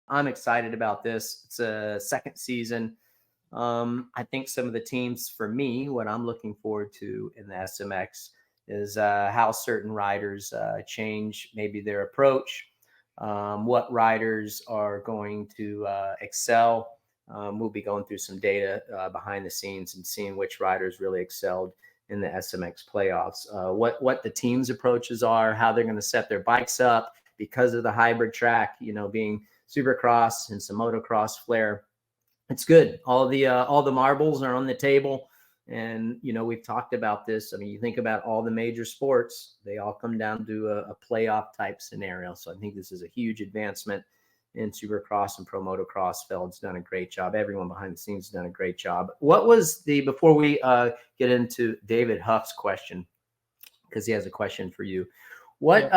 I'm excited about this. It's a second season. I think some of the teams, for me, what I'm looking forward to in the SMX is how certain riders change maybe their approach, what riders are going to excel. We'll be going through some data behind the scenes and seeing which riders really excelled in the SMX playoffs, what the team's approaches are, how they're going to set their bikes up because of the hybrid track, being Supercross and some motocross flair. It's good. All the marbles are on the table. And, we've talked about this. I mean, you think about all the major sports, they all come down to a playoff type scenario. So I think this is a huge advancement in Supercross and Pro Motocross. Feld's done a great job. Everyone behind the scenes has done a great job. Before we get into David Huff's question, because he has a question for you, what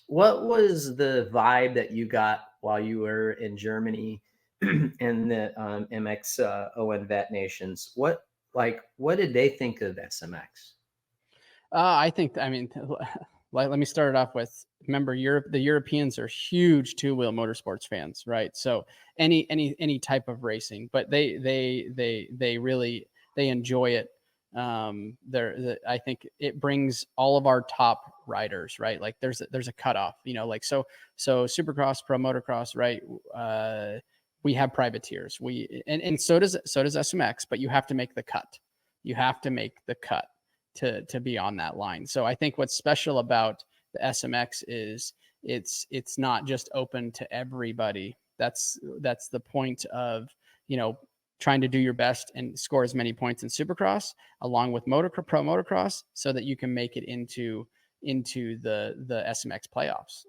was the vibe that you got while you were in Germany and the MX ON Vet Nations? What did they think of SMX? Let me start it off with, remember, the Europeans are huge two-wheel motorsports fans, right? So any type of racing, but they really enjoy it. I think it brings all of our top riders, right? Like there's a cutoff, so Supercross, Pro Motocross, right? We have privateers. And so does SMX, but you have to make the cut. You have to make the cut to be on that line. So I think what's special about the SMX is it's not just open to everybody. That's the point of, trying to do your best and score as many points in Supercross along with Pro Motocross so that you can make it into the SMX playoffs.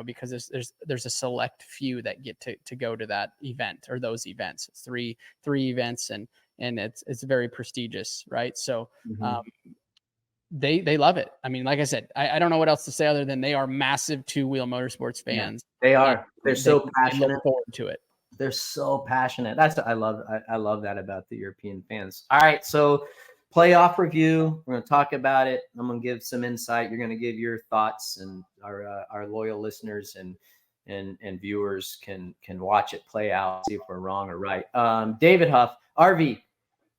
Because there's a select few that get to go to that event or those events. It's three events and it's very prestigious, right? So they love it. I mean, like I said, I don't know what else to say other than they are massive two-wheel motorsports fans. Yeah, they are. They're so passionate. They look forward to it. They're so passionate. I love that about the European fans. All right, so playoff review. We're going to talk about it. I'm going to give some insight. You're going to give your thoughts, and our loyal listeners and viewers can watch it play out, see if we're wrong or right. David Huff, RV,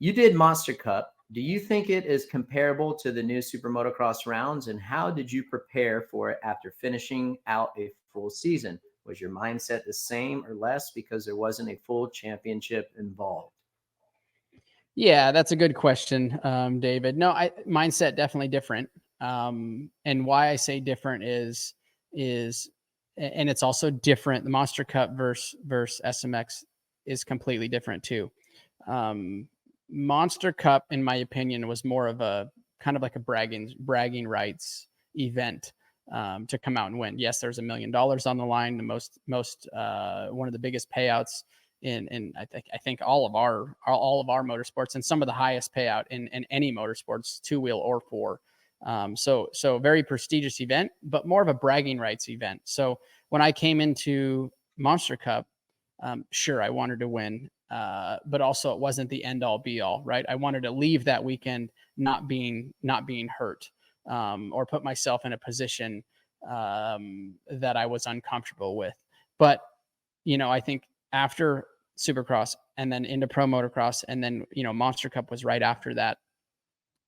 you did Monster Cup. Do you think it is comparable to the new Super Motocross rounds, and how did you prepare for it after finishing out a full season? Was your mindset the same or less because there wasn't a full championship involved? Yeah, that's a good question, David. No, mindset definitely different. And why I say different is, and it's also different. The Monster Cup versus SMX is completely different too. Monster Cup, in my opinion, was more of a kind of like a bragging rights event. To come out and win. Yes, there's $1 million on the line, the most one of the biggest payouts in I think all of our motorsports, and some of the highest payout in any motorsports, two-wheel or four. So very prestigious event, but more of a bragging rights event. So when I came into Monster Cup, sure, I wanted to win, but also it wasn't the end all be all, right? I wanted to leave that weekend not being hurt. Or put myself in a position that I was uncomfortable with. But, I think after Supercross and then into Pro Motocross and then, Monster Cup was right after that.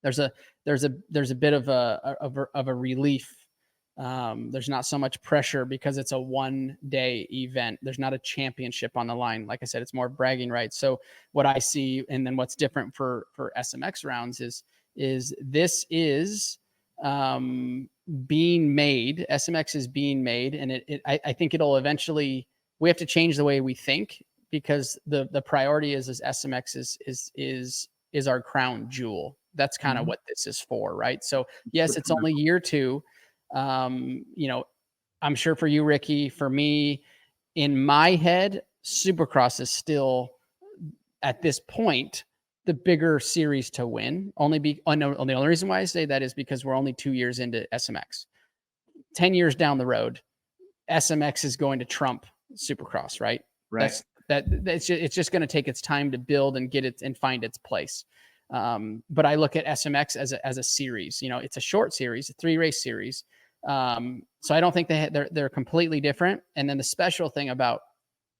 There's a bit of a relief. There's not so much pressure because it's a 1-day event. There's not a championship on the line. Like I said, it's more bragging rights. So what I see, and then what's different for SMX rounds is this is being made. SMX is being made, and I think it'll eventually. We have to change the way we think because the priority is SMX is our crown jewel. That's kind of what this is for, right? So yes, it's only year 2. I'm sure for you, Ricky, for me, in my head, Supercross is still at this point the bigger series to win. The only reason why I say that is because we're only 2 years into SMX. 10 years down the road, SMX is going to trump Supercross, right? Right. It's just going to take its time to build and get it and find its place. But I look at SMX as a series. It's a short series, a 3-race series. So I don't think they're completely different. And then the special thing about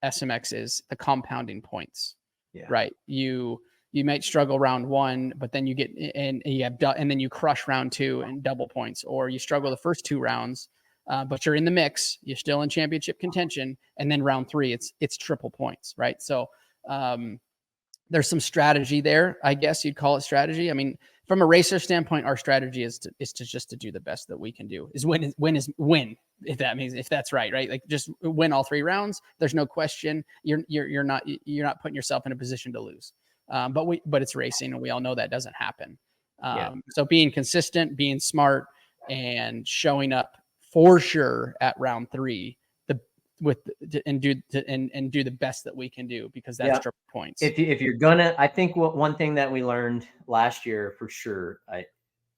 SMX is the compounding points, Yeah. right? You might struggle round 1, but then you get and then you crush round 2 and double points, or you struggle the first 2 rounds, but you're in the mix, you're still in championship contention, and then round 3 it's triple points, right? So there's some strategy there, I guess you'd call it strategy. I mean, from a racer standpoint, our strategy is to just to do the best that we can do. Is win. If that means, if that's right? Like just win all 3 rounds. There's no question. You're not putting yourself in a position to lose. But it's racing, and we all know that doesn't happen. So being consistent, being smart, and showing up for sure at round 3, and do the best that we can do, because that's triple points. If you're gonna, I think one thing that we learned last year for sure,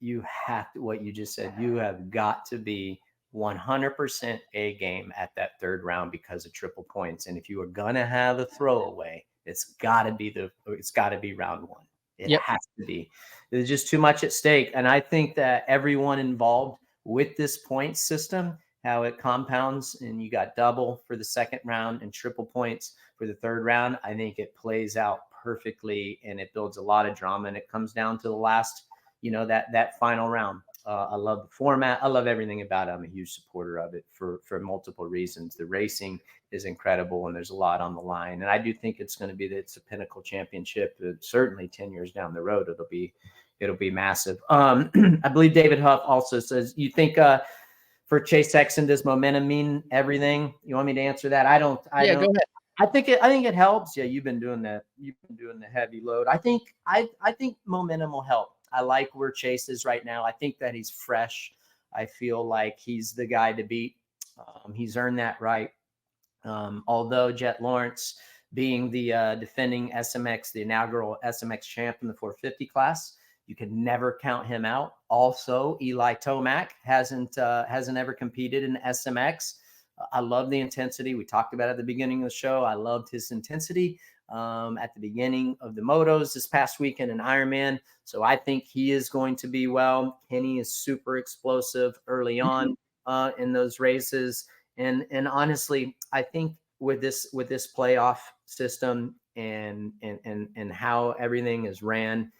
you have to, what you just said, you have got to be 100% A game at that 3rd round because of triple points. And if you are gonna have a throwaway, it's got to be round 1. It has to be. There's just too much at stake, and I think that everyone involved with this point system, how it compounds, and you got double for the 2nd round and triple points for the 3rd round. I think it plays out perfectly, and it builds a lot of drama, and it comes down to the last, that final round. I love the format. I love everything about it. I'm a huge supporter of it for multiple reasons. The racing is incredible, and there's a lot on the line. And I do think it's going to be it's a pinnacle championship. Certainly 10 years down the road, it'll be massive. I believe David Huff also says, you think for Chase Sexton, does momentum mean everything? You want me to answer that? I don't. Go ahead. I think it helps. Yeah, you've been doing that. You've been doing the heavy load. I think momentum will help. I like where Chase is right now. I think that he's fresh. I feel like he's the guy to beat. He's earned that right. Although Jet Lawrence, being the defending SMX, the inaugural SMX champ in the 450 class, you can never count him out. Also, Eli Tomac hasn't ever competed in SMX. I love the intensity. We talked about it at the beginning of the show. I loved his intensity at the beginning of the motos this past weekend in Ironman. So I think he is going to be well. Kenny is super explosive early on in those races. And honestly, I think with this playoff system and how everything is ran,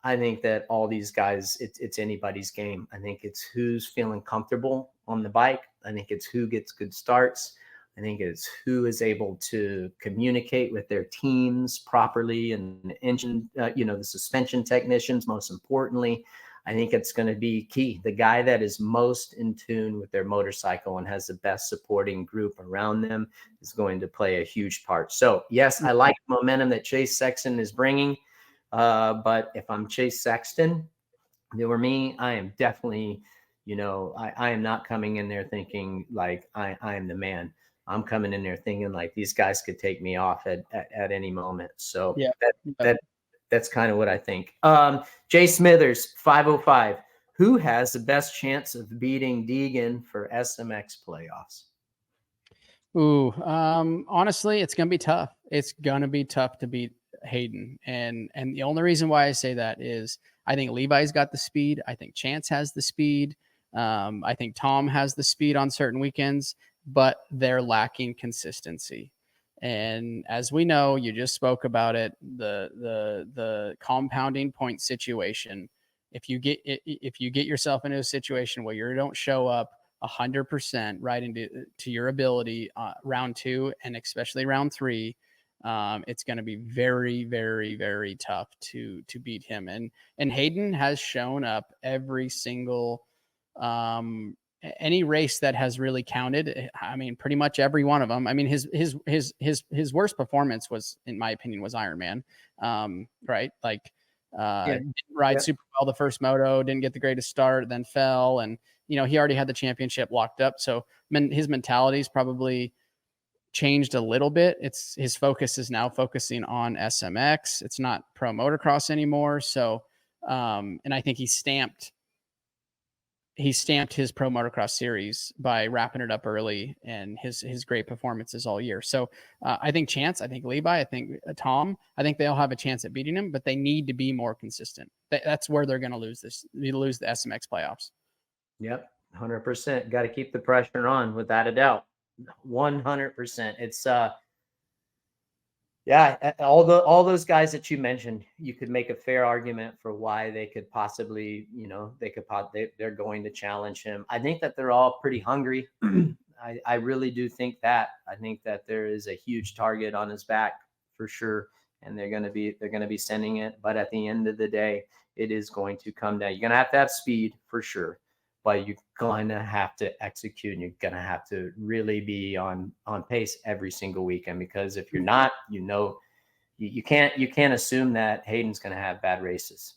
I think that all these guys, it's anybody's game. I think it's who's feeling comfortable on the bike. I think it's who gets good starts. I think it's who is able to communicate with their teams properly, and the engine, the suspension technicians, most importantly. I think it's going to be key. The guy that is most in tune with their motorcycle and has the best supporting group around them is going to play a huge part. So yes, I like the momentum that Chase Sexton is bringing. But if I'm Chase Sexton, if it were me, I am definitely, I am not coming in there thinking like I am the man. I'm coming in there thinking like these guys could take me off at any moment. So that's kind of what I think. Jay Smithers, 505. Who has the best chance of beating Deegan for SMX playoffs? Ooh, honestly, it's gonna be tough. It's gonna be tough to beat Haiden, and the only reason why I say that is I think Levi's got the speed. I think Chance has the speed. I think Tom has the speed on certain weekends, but they're lacking consistency. And as we know, you just spoke about it, the compounding point situation. If you get yourself into a situation where you don't show up 100% right into your ability round 2 and especially round 3, it's going to be very, very, very tough to beat him. And Haiden has shown up every single any race that has really counted. I mean, pretty much every one of them. I mean, his worst performance was, in my opinion, was Ironman. Right? Like didn't ride super well the first moto, didn't get the greatest start, then fell, and he already had the championship locked up. So his mentality is probably changed a little bit. His focus is now focusing on SMX. It's not pro motocross anymore. So, and I think he stamped his pro motocross series by wrapping it up early and his great performances all year. So I think Chance, I think Levi, I think Tom, I think they all have a chance at beating him, but they need to be more consistent. That's where they're going to lose this. They lose the SMX playoffs. Yep. 100%. Got to keep the pressure on without a doubt. 100%. It's Yeah, all those guys that you mentioned, you could make a fair argument for why they could possibly, they're going to challenge him. I think that they're all pretty hungry. I really do think that. I think that there is a huge target on his back for sure, and they're gonna be sending it. But at the end of the day, it is going to come down. You're gonna have speed for sure, but you're going to have to execute, and you're going to have to really be on pace every single weekend, because if you're not, you can't assume that Hayden's going to have bad races,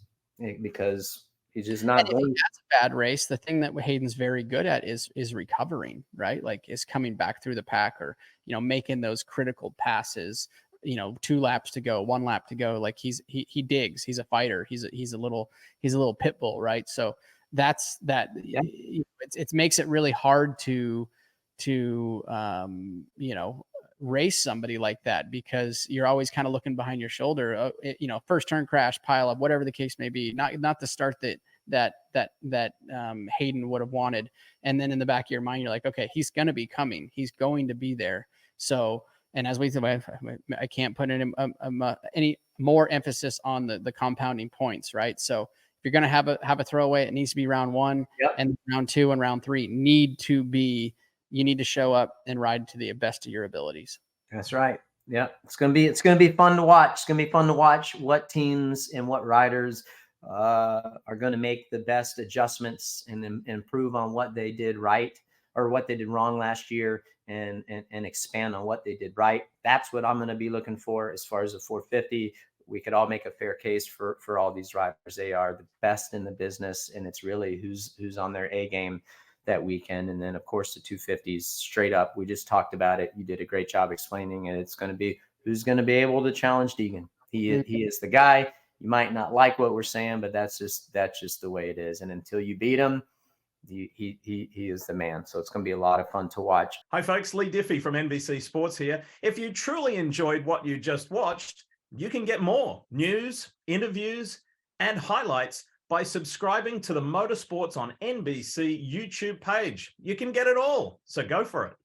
because he's just And not if he going. has a bad race, the thing that Hayden's very good at is recovering, right? Like is coming back through the pack, or making those critical passes. 2 laps to go, 1 lap to go. Like he digs. He's a fighter. He's a little pit bull, right? So that's that. Yeah. It makes it really hard to race somebody like that, because you're always kind of looking behind your shoulder. First turn crash, pile up, whatever the case may be. Not the start that Hayden would have wanted. And then in the back of your mind, you're like, okay, he's going to be coming. He's going to be there. So, and as we said, I can't put any more emphasis on the compounding points, right? So if you're going to have a throwaway, it needs to be round 1, Yep. and round 2 and round 3 you need to show up and ride to the best of your abilities. That's right. Yeah, it's gonna be fun to watch. It's gonna be fun to watch what teams and what riders are going to make the best adjustments and improve on what they did right or what they did wrong last year, and expand on what they did right. That's what I'm going to be looking for as far as the 450. We could all make a fair case for all these riders. They are the best in the business, and it's really who's on their A game that weekend. And then of course the 250s straight up. We just talked about it. You did a great job explaining it. It's going to be who's going to be able to challenge Deegan. He is the guy. You might not like what we're saying, but that's just the way it is. And until you beat him, he is the man. So it's going to be a lot of fun to watch. Hi folks, Lee Diffie from NBC Sports here. If you truly enjoyed what you just watched, you can get more news, interviews, and highlights by subscribing to the Motorsports on NBC YouTube page. You can get it all, so go for it.